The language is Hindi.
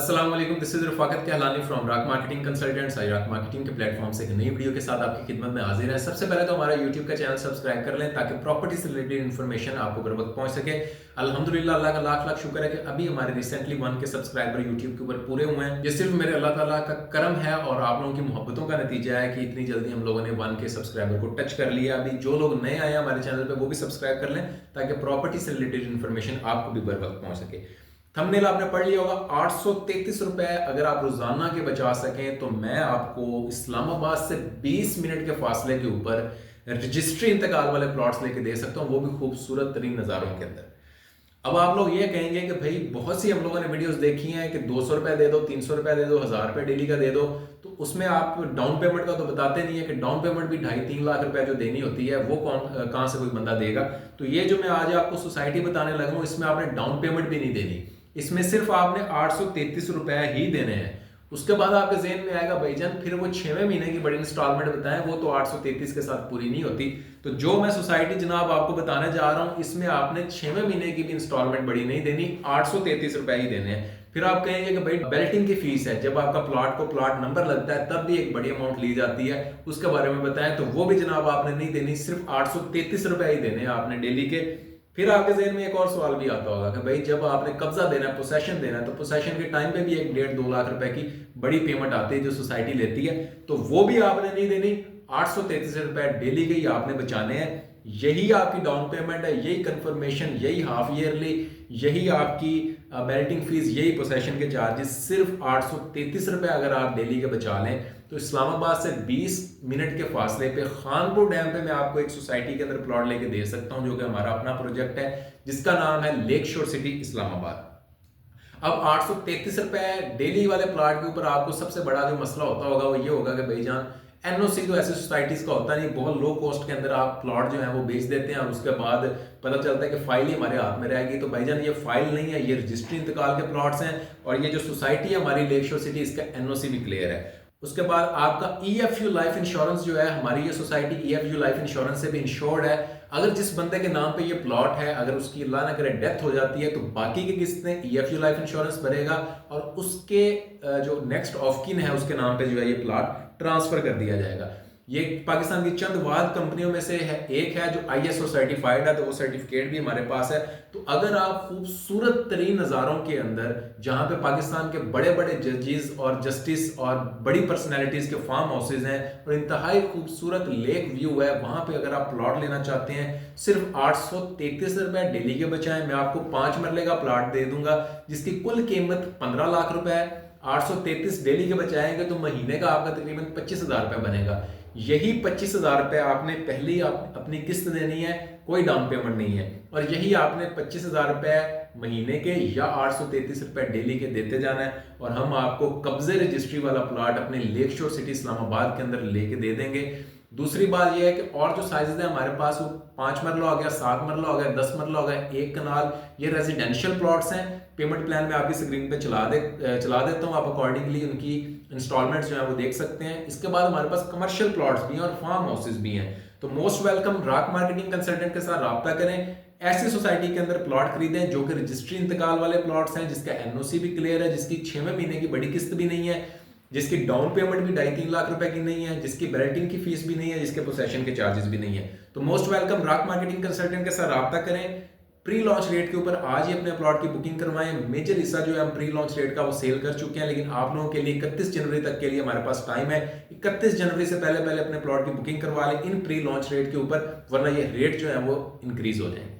अस्सलाम वालेकुम, this is Rafaqat Kahlani from Raq marketing consultants. I Raq marketing के प्लेटफॉर्म से एक नई वीडियो के साथ आपकी खिदमत में हाजिर है। सबसे पहले तो हमारा यूट्यूब का चैनल सब्सक्राइब कर लें ताकि प्रॉपर्टी से रिलेटेड इन्फॉर्मेशन आपको घर वक्त पहुंच सके। अल्हम्दुलिल्लाह, अल्लाह का लाख लाख शुक्र है कि अभी हमारे रिसेंटली 1 के सब्सक्राइबर यूट्यूब के ऊपर पूरे हुए हैं। ये सिर्फ मेरे अल्लाह ताला का करम है और आप लोगों की मोहब्बतों का नतीजा है कि इतनी जल्दी हम लोगों ने 1 के सब्सक्राइबर को टच कर लिया। अभी जो लोग नए आए हैं हमारे चैनल पे वो भी सब्सक्राइब कर लें ताकि प्रॉपर्टी से रिलेटेड इन्फॉर्मेशन आपको भी बर वक्त पहुंच सके। थंबनेल आपने पढ़ लिया होगा। 833 रुपए अगर आप रोजाना के बचा सकें तो मैं आपको इस्लामाबाद से 20 मिनट के फासले के ऊपर रजिस्ट्री इंतकाल वाले प्लॉट्स लेके दे सकता हूं, वो भी खूबसूरत तरीन नज़ारों के अंदर। अब आप लोग ये कहेंगे कि भाई बहुत सी हम लोगों ने वीडियोस देखी हैं कि 200 रुपए दे दो, 300 रुपए दे दो, 1000 रुपए डेली का दे दो, तो उसमें आप डाउन पेमेंट का तो बताते नहीं है कि डाउन पेमेंट भी 2.5-3 लाख रुपए जो देनी होती है वो कहां से कोई बंदा देगा। तो ये जो मैं आज आपको सोसाइटी बताने लगा हूं, इसमें आपने डाउन पेमेंट भी नहीं देनी, इसमें सिर्फ आपने 833 रुपए ही देने हैं। उसके बाद आपके जेहन में आएगा भाईजान फिर वो 6वें महीने की बड़ी इंस्टॉलमेंट बताएं, वो तो 833 के साथ पूरी नहीं होती। तो जो मैं सोसाइटी जनाब आपको बताने जा रहा हूं, इसमें आपने 6वें महीने की भी इंस्टॉलमेंट बड़ी नहीं देनी, 833 रुपए ही देने हैं। फिर आप कहेंगे कि भाई बेल्टिंग की फीस है, जब आपका प्लॉट को प्लॉट नंबर लगता है तब भी एक बड़ी अमाउंट ली जाती है, उसके बारे में बताएं। तो वो भी जनाब आपने नहीं देनी, सिर्फ 833 रुपए ही देने हैं आपने डेली के। फिर आपके जहन में एक और सवाल भी आता होगा कि भाई जब आपने कब्जा देना है, पोसेशन देना है, तो पोसेशन के टाइम पे भी 1-1.5-2 लाख रुपए की बड़ी पेमेंट आती है जो सोसाइटी लेती है, तो वो भी आपने नहीं देनी। 833 रुपए डेली के ही आपने बचाने हैं। यही आपकी डाउन पेमेंट है, यही कंफर्मेशन, यही हाफ ईयरली, यही आपकी बेल्टिंग फीस, यही पोसेशन के चार्जेस। सिर्फ 833 रुपए अगर आप डेली के बचा लें तो इस्लामाबाद से 20 मिनट के फासले पे खानपुर डैम पे मैं आपको एक सोसाइटी के अंदर प्लॉट लेके दे सकता हूं, जो कि हमारा अपना प्रोजेक्ट है जिसका नाम है लेक शोर सिटी इस्लामाबाद। अब 833 रुपए डेली वाले प्लॉट के ऊपर आपको सबसे बड़ा जो मसला होता होगा वो ये होगा कि भाईजान एनओसी तो ऐसी सोसाइटीज का होता नहीं, बहुत लो कॉस्ट के अंदर आप प्लॉट जो है वो बेच देते हैं और उसके बाद पता चलता है कि फाइल ही हमारे हाथ में रहेगी। तो भाईजान ये फाइल नहीं है, ये रजिस्ट्री इंतकाल के प्लॉट्स हैं और ये जो सोसाइटी है हमारी लेक शोर सिटी, इसका एनओसी भी क्लियर है। उसके बाद आपका ईएफयू लाइफ इंश्योरेंस जो है, हमारी ये सोसाइटी ईएफयू लाइफ इंश्योरेंस से भी इंश्योर्ड है। अगर जिस बंदे के नाम पे ये प्लॉट है, अगर उसकी अल्लाह ना करे डेथ हो जाती है, तो बाकी की किस्तें ईएफयू लाइफ इंश्योरेंस भरेगा और उसके जो नेक्स्ट ऑफ किन है उसके नाम पे जो है ये प्लॉट ट्रांसफर कर दिया जाएगा। ये पाकिस्तान की चंद वाद कंपनियों में से है, एक है जो आईएसओ सर्टिफाइड है, तो वो सर्टिफिकेट भी हमारे पास है। तो अगर आप खूबसूरत तरीन नज़ारों के अंदर, जहां पे पाकिस्तान के बड़े बड़े जजेस और जस्टिस और बड़ी पर्सनैलिटीज के फार्म हाउसेज हैं और इंतहाई खूबसूरत लेक व्यू है, वहां पे अगर आप प्लॉट लेना चाहते हैं, सिर्फ 833 रुपए डेली के बचाएं। मैं आपको 5 मरले का प्लॉट दे दूंगा जिसकी कुल कीमत 15 लाख रुपए है। 833 डेली के बचाएंगे तो महीने का आपका तकरीबन 25,000 रुपए बनेगा। यही 25,000 रुपए आपने पहली अपनी किस्त देनी है, कोई डाउन पेमेंट नहीं है, और यही आपने 25,000 रुपए महीने के या 833 रुपए डेली के देते जाना है और हम आपको कब्जे रजिस्ट्री वाला प्लॉट अपने लेक शोर सिटी इस्लामाबाद के अंदर लेके दे देंगे। दूसरी बात यह है कि और जो साइजेस है हमारे पास, वो 5 मरला हो गया, 7 मरला हो गया, 10 मरला हो गया, 1 कनाल, ये रेजिडेंशियल प्लॉट्स हैं। पेमेंट प्लान में आपकी स्क्रीन पे चला देता हूँ, आप अकॉर्डिंगली उनकी इंस्टॉलमेंट्स जो है वो देख सकते हैं। इसके बाद हमारे पास कमर्शियल प्लॉट्स भी हैं और फार्म हाउसेज भी हैं। तो most welcome, rock marketing consultant के साथ रब्ता करें, ऐसी सोसाइटी के अंदर प्लॉट खरीदें जो कि रजिस्ट्री इंतकाल वाले प्लॉट्स हैं, जिसका एनओसी भी क्लियर है, जिसकी 6वें महीने की बड़ी किस्त भी नहीं है, जिसकी डाउन पेमेंट भी 2.5-3 लाख रुपए की नहीं है, जिसकी बेल्टिंग की फीस भी नहीं है, जिसके पोसेशन के चार्जेस भी नहीं है। तो most welcome, rock marketing consultant के साथ रब्ता करें। प्री लॉन्च रेट के ऊपर आज ही अपने प्लॉट की बुकिंग करवाएं। मेजर हिस्सा जो है हम प्री लॉन्च रेट का वो सेल कर चुके हैं, लेकिन आप लोगों के लिए 31 जनवरी तक के लिए हमारे पास टाइम है। 31 जनवरी से पहले पहले अपने प्लॉट की बुकिंग करवा लें इन प्री लॉन्च रेट के ऊपर, वरना ये रेट जो है वो इंक्रीज हो जाएंगे।